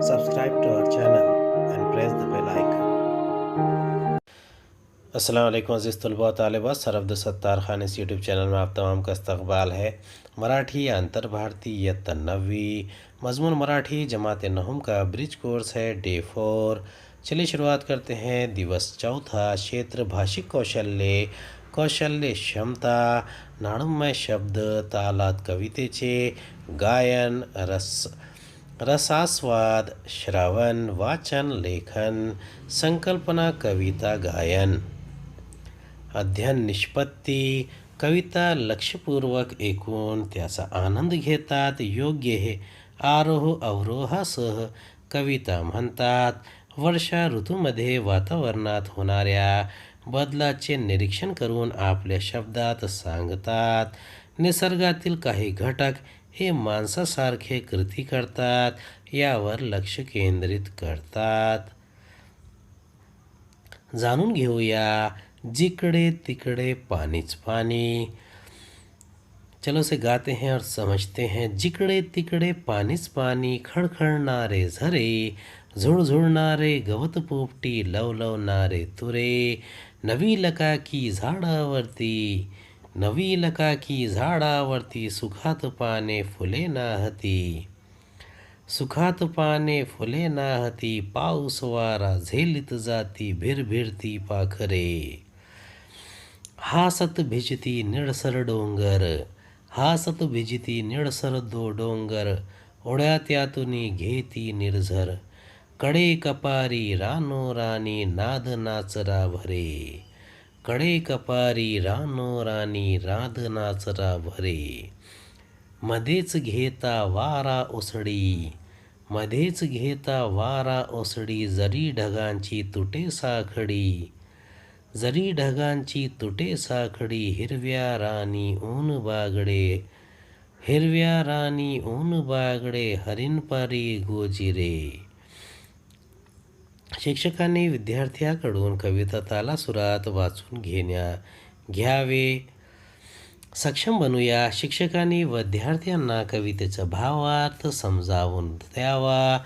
subscribe to our channel and press the bell icon. अस्सलाम वालेकुम अज़ीज़ तलबा तालिबात, सर अब्दुल सत्तार खान इस YouTube channel में आप तमाम का इस्तकबाल है। मराठी अंतर भारतीय तन्नवी मजमून मराठी जमात नहुम का ब्रिज कोर्स है डे 4। चलिए शुरुआत करते हैं। दिवस चौथा, क्षेत्र भाषिक कौशल्य, कौशल्य क्षमता, नाणुमय शब्द, तालात कवितेचे गायन, रसास्वाद, श्रवण, वाचन, लेखन, संकल्पना, कविता गायन, अध्ययन, निष्पत्ती, कविता लक्षपूर्वक ऐकून त्याचा आनंद घेतात, योग्य हे आरोह अवरोहासह कविता म्हणतात। वर्षा ऋतूमध्ये वातावरणात होणाऱ्या बदलाचे निरीक्षण करून आपल्या शब्दात सांगतात। निसर्गातील काही घटक हे माणसासारखे कृती करतात, यावर लक्ष केंद्रित करतात। जाणून घेऊया। जिकडे तिकडे पानीच पानी। चलो से गाते हैं और समझते हैं। जिकडे तिकडे पानीच पानी, खळखळणारे झरे, झुळझुळणारे गवत पोपटी, लवलवणारे तुरे, नवी लकाकी झाडावरती, नवी लकाकी झाडावरती, सुखात पाने फुले नाहती, सुखात पाने फुले नाहती, पाऊस वारा झेलित जाती, भिरभिरती पाखरे, हासत भिजती निळसर डोंगर, हासत भिजती निळसर डोंगर, ओढ्या त्यातून घेती निर्झर, कडे कपारी रानो राणी, नाद नाचरा भरे, कडे कपारी रानो राणी, नाद नाचरा भरे, मध्येच घेता वारा ओसडी, मध्येच घेता वारा ओसडी, जरी ढगांची तुटे साखडी, जरी ढगांची तुटे साखडी, हिरव्या राणी ऊन बागडे, हिरव्या राणी ऊन बागडे, हरिणपारी गोजिरे। शिक्षकांनी विद्यार्थ्याकडून कविता तालासुरात वाचून घ्यावे। सक्षम बनूया। शिक्षकांनी विद्यार्थ्यांना कवितेचा भावार्थ समजावून द्यावा।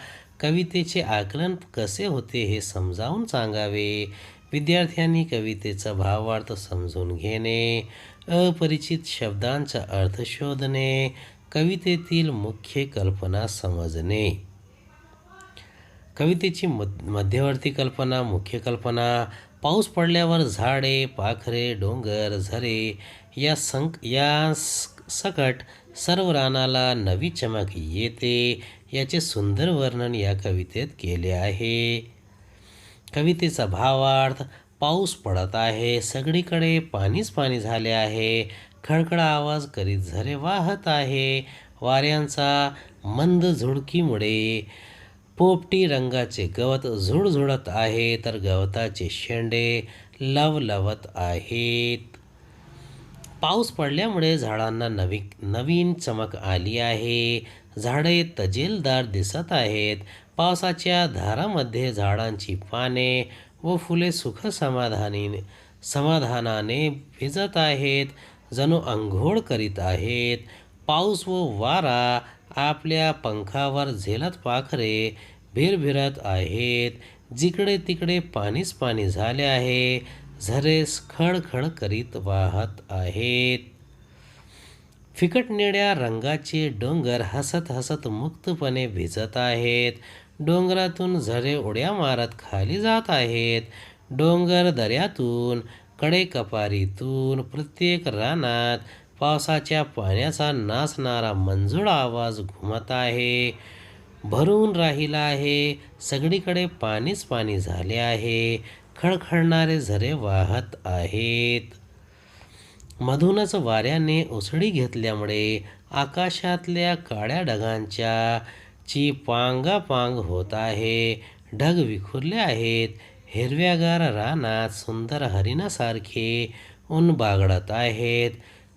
कवितेचे आकलन कसे होते हे समजावून सांगावे। विद्यार्थ्यांनी कवितेचा भावार्थ समजून घेणे, अपरिचित शब्दांचा अर्थ शोधणे, कवितेतील मुख्य कल्पना समजणे। कवितेची मध्यवर्ती कल्पना, मुख्य कल्पना। पाऊस पडल्यावर झाडे, पाखरे, डोंगर, झरे या सकट सर्व रानाला नवी चमक येते, याचे सुंदर वर्णन या कवितेत केले आहे। कवितेचा भावार्थ, पाऊस पडत आहे, सगळीकडे पाणीच पाणी झाले आहे, खळखळ आवाज करीत झरे वाहत आहे, वाऱ्यांचा मंद झुळकीमुळे पोपटी रंगाचे गवत झुळझुळत आहे, तर गवताचे शेंडे लवलवत आहेत। पाऊस पडल्यामुळे झाडांना नवीन चमक आली आहे, झाडे तजेलदार दिसत आहेत, पावसाच्या धारामध्ये झाडांची पाने व फुले सुख समाधानाने भिजत आहेत, जणू अंघोळ करीत आहेत। पाऊस व वारा आपल्या पंखावर झेलत पाखरे भिरभिरत आहेत, जिकडे तिकडे पाणीच पाणी झाले आहे, झरे खळखळ करीत वाहत आहेत। फिकट निळ्या रंगाचे डोंगर हसत हसत मुक्तपणे भिजत आहेत, डोंगरातून झरे उड्या मारत खाली जात आहेत, डोंगर दऱ्यातून, कडेकपारीतून, प्रत्येक रानात पावसाच्या पाण्याचा नाचणारा मंजूळ आवाज घुमत आहे, भरून राहिला आहे, सगळीकडे पाणीच पाणी झाले आहे, खळखळणारे झरे वाहत आहेत। मधूनच वाऱ्याने उसळी घेतल्यामुळे आकाशातल्या काळ्या ढगांच्या ची पांगापांग होत आहे, ढग विखुरले आहेत, हिरव्यागार रानात सुंदर हरिणासारखे ऊन बागडत आहेत,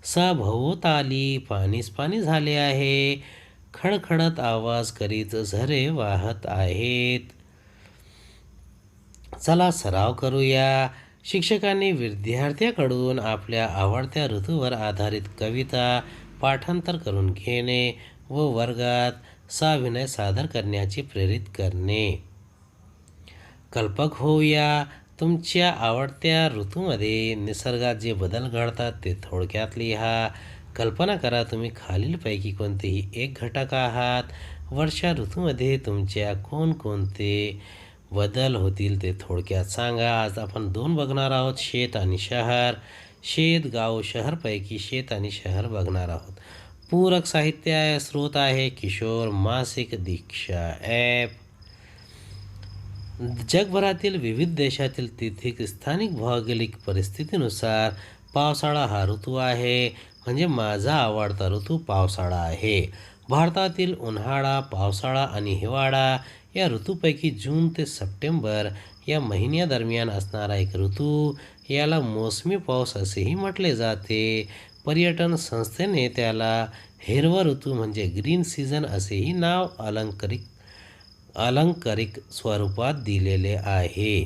सभोवताली पाणीच पाणी झाले आहे, खळखळत आवाज करीत झरे वाहत आहेत। चला सराव करूया। शिक्षकांनी विद्यार्थ्याकडून आपल्या आवडत्या ऋतूवर आधारित कविता पाठांतर करून घेणे व वर्गात साभिनय सादर करण्याची प्रेरित करणे. कल्पक होऊया. तुमच्या आवडत्या ऋतूमध्ये निसर्गात जे बदल घडतात ते थोडक्यात लिहा. कल्पना करा तुम्ही खालीलपैकी कोणतेही एक घटक आहात. वर्षा ऋतूमध्ये तुमच्या कोणकोणते बदल होतील ते थोडक्यात सांगा. आज आपण 2 बघणार आहोत, शेत आणि शहर. शेत, गाव, शहरपैकी शेत आणि शहर बघणार आहोत. पूरक साहित्य स्रोत आहे किशोर मासिक, दीक्षा ॲप. जगभरातील विविध देशातील तिथी स्थानिक भौगोलिक परिस्थितीनुसार पावसाळा हा ऋतू आहे. म्हणजे माझा आवडता ऋतू पावसाळा आहे. भारतातील उन्हाळा, पावसाळा आणि हिवाळा या ऋतूपैकी जून ते सप्टेंबर या महिन्यादरम्यान असणारा एक ऋतू, याला मोसमी पाऊस असेही म्हटले जाते. पर्यटन संस्थेने त्याला हिरवा ऋतू म्हणजे ग्रीन सीझन असेही नाव अलंकारिक स्वरूपात दिलेले आहे.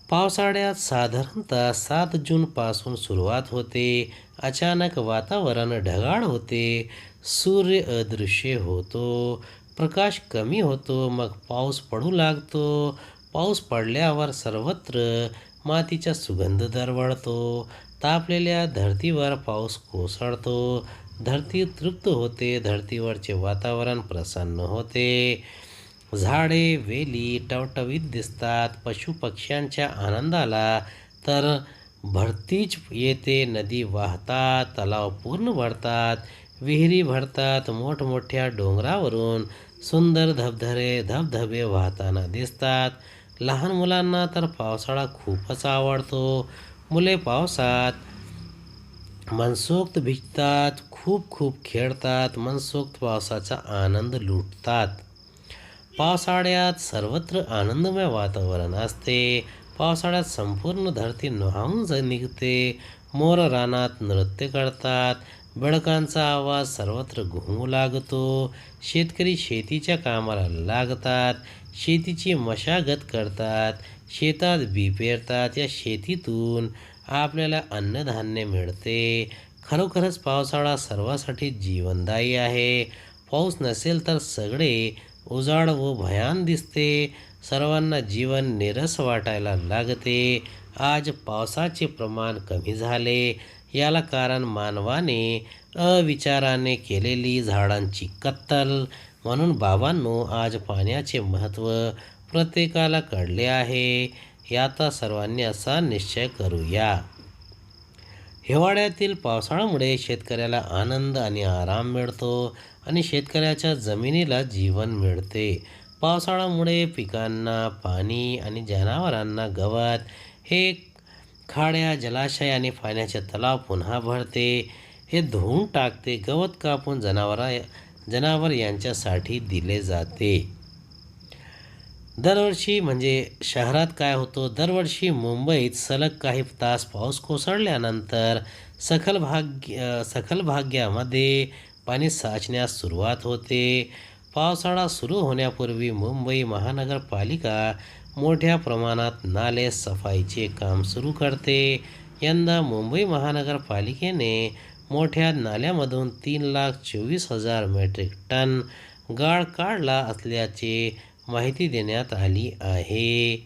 पावसाळ्यात साधारणतः 7 जूनपासून सुरुवात होते. अचानक वातावरण ढगाळ होते, सूर्य अदृश्य होतो, प्रकाश कमी होतो, मग पाऊस पडू लागतो. पाऊस पडल्यावर सर्वत्र मातीचा सुगंध दरवळतो. तापलेल्या धर्तीवर पाऊस कोसळतो. धरती तृप्त होते. धरतीवरचे वातावरण प्रसन्न होते. झाडे, वेली टवटवीत दिसतात. पशुपक्ष्यांच्या आनंदाला तर भरतीच येते. नदी वाहतात, तलाव पूर्ण भरतात, विहिरी भरतात. मोठमोठ्या डोंगरावरून सुंदर धबधबे वाहताना दिसतात. लहान मुलांना तर पावसाळा खूपच आवडतो. मुले पावसात मनसोक्त भिजतात, खूप खूप खेळतात, मनसोक्त पावसाचा आनंद लुटतात. पावसाळ्यात सर्वत्र आनंदमय वातावरण असते. पावसाळ्यात संपूर्ण धरती न्हाऊन निघते. मोर रानात नृत्य करतात. बेडकांचा आवाज सर्वत्र घुमू लागतो. शेतकरी शेतीच्या कामाला लागतात. शेतीची मशागत करतात. शेतात बी पेरतात. या शेतीतून आपल्याला अन्नधान्य मिळते. खरोखरच पावसाळा सर्वांसाठी जीवनदायी आहे. पाऊस नसेल तर सगळे उजाड व भयान दिसते. सर्वांना जीवन नीरस वाटायला लागते. आज पावसाचे प्रमाण कमी झाले. याला कारण मानवाने अविचाराने केलेली झाडांची कत्तल. म्हणून बाबांनो, आज पाण्याचे महत्त्व प्रत्येकाला कळले आहे. आता सर्वांनी असा निश्चय करूया. हिवाळ्यातील पावसाळ्यामुळे शेतकऱ्याला आनंद आणि आराम मिळतो आणि शेतकऱ्याच्या जमिनीला जीवन मिळते. पावसाळ्यामुळे पिकांना पाणी आणि जनावरांना गवत. हे खाड्या, जलाशय आणि पाण्याचे तलाव पुन्हा भरते. हे धुवून टाकते. गवत कापून जनावर यांच्यासाठी दिले जाते. दरवर्षी म्हणजे शहरात काय होतं, दरवर्षी मुंबईत सलग काही तास पाऊस कोसळल्यानंतर सखल भागामध्ये पाणी साचण्यास सुरुवात होते. पावसाळा सुरू होण्यापूर्वी मुंबई महानगरपालिका मोठ्या प्रमाणात नाले सफाईचे काम सुरू करते. यंदा मुंबई महानगरपालिकेने मोठ्या नाल्यामधून 3,24,000 मेट्रिक टन गाळ काढला असल्याची माहिती देण्यात आली आहे.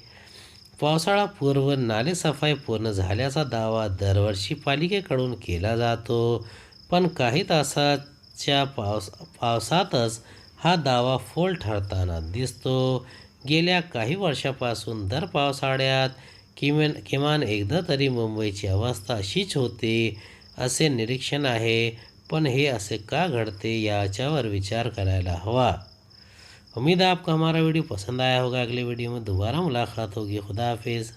पावसाळापूर्व नालेसफाई पूर्ण झाल्याचा दावा दरवर्षी पालिकेकडून केला जातो, पण काही तासाच्या पावसातच हा दावा फोल ठरताना दिसतो. गेल्या काही वर्षापासून दर पावसाळ्यात किमान एकदा तरी मुंबईची अवस्था अशीच होते असे निरीक्षण आहे. पण हे असे का घडते याच्यावर विचार करायला हवा. उम्मीद है आपको हमारा वीडियो पसंद आया होगा. अगले वीडियो में दोबारा मुलाकात होगी. खुदा हाफिज़.